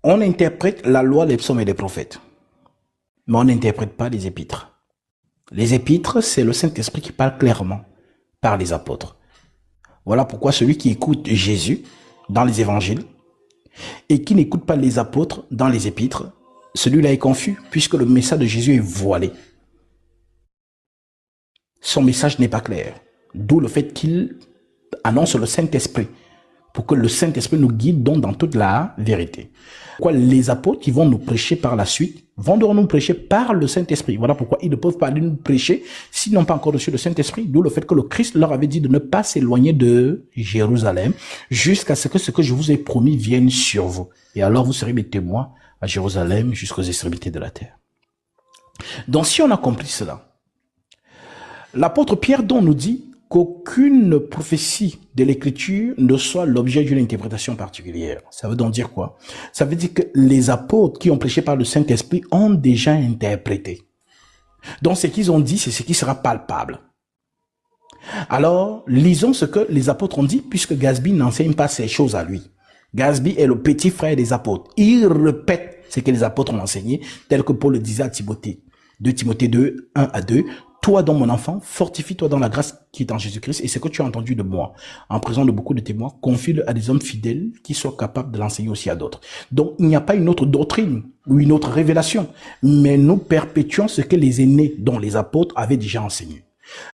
On interprète la loi, les psaumes et les prophètes, mais on n'interprète pas les épîtres. Les épîtres, c'est le Saint-Esprit qui parle clairement par les apôtres. Voilà pourquoi celui qui écoute Jésus dans les évangiles et qui n'écoute pas les apôtres dans les épîtres, celui-là est confus puisque le message de Jésus est voilé. Son message n'est pas clair. D'où le fait qu'il annonce le Saint-Esprit pour que le Saint-Esprit nous guide donc dans toute la vérité. Pourquoi les apôtres qui vont nous prêcher par la suite vont devoir nous prêcher par le Saint-Esprit. Voilà pourquoi ils ne peuvent pas nous prêcher s'ils n'ont pas encore reçu le Saint-Esprit. D'où le fait que le Christ leur avait dit de ne pas s'éloigner de Jérusalem jusqu'à ce que je vous ai promis vienne sur vous. Et alors vous serez mes témoins à Jérusalem jusqu'aux extrémités de la terre. Donc si on a compris cela, l'apôtre Pierre donc nous dit qu'aucune prophétie de l'écriture ne soit l'objet d'une interprétation particulière. Ça veut donc dire quoi? Ça veut dire que les apôtres qui ont prêché par le Saint-Esprit ont déjà interprété. Donc ce qu'ils ont dit, c'est ce qui sera palpable. Alors, lisons ce que les apôtres ont dit, puisque Gasby n'enseigne pas ces choses à lui. Gasby est le petit frère des apôtres. Il répète ce que les apôtres ont enseigné, tel que Paul le disait à Timothée. 2 Timothée 2, 1 à 2. Toi, donc mon enfant, fortifie-toi dans la grâce qui est en Jésus-Christ et ce que tu as entendu de moi, en présence de beaucoup de témoins, confie-le à des hommes fidèles qui soient capables de l'enseigner aussi à d'autres. Donc, il n'y a pas une autre doctrine ou une autre révélation, mais nous perpétuons ce que les aînés, dont les apôtres, avaient déjà enseigné.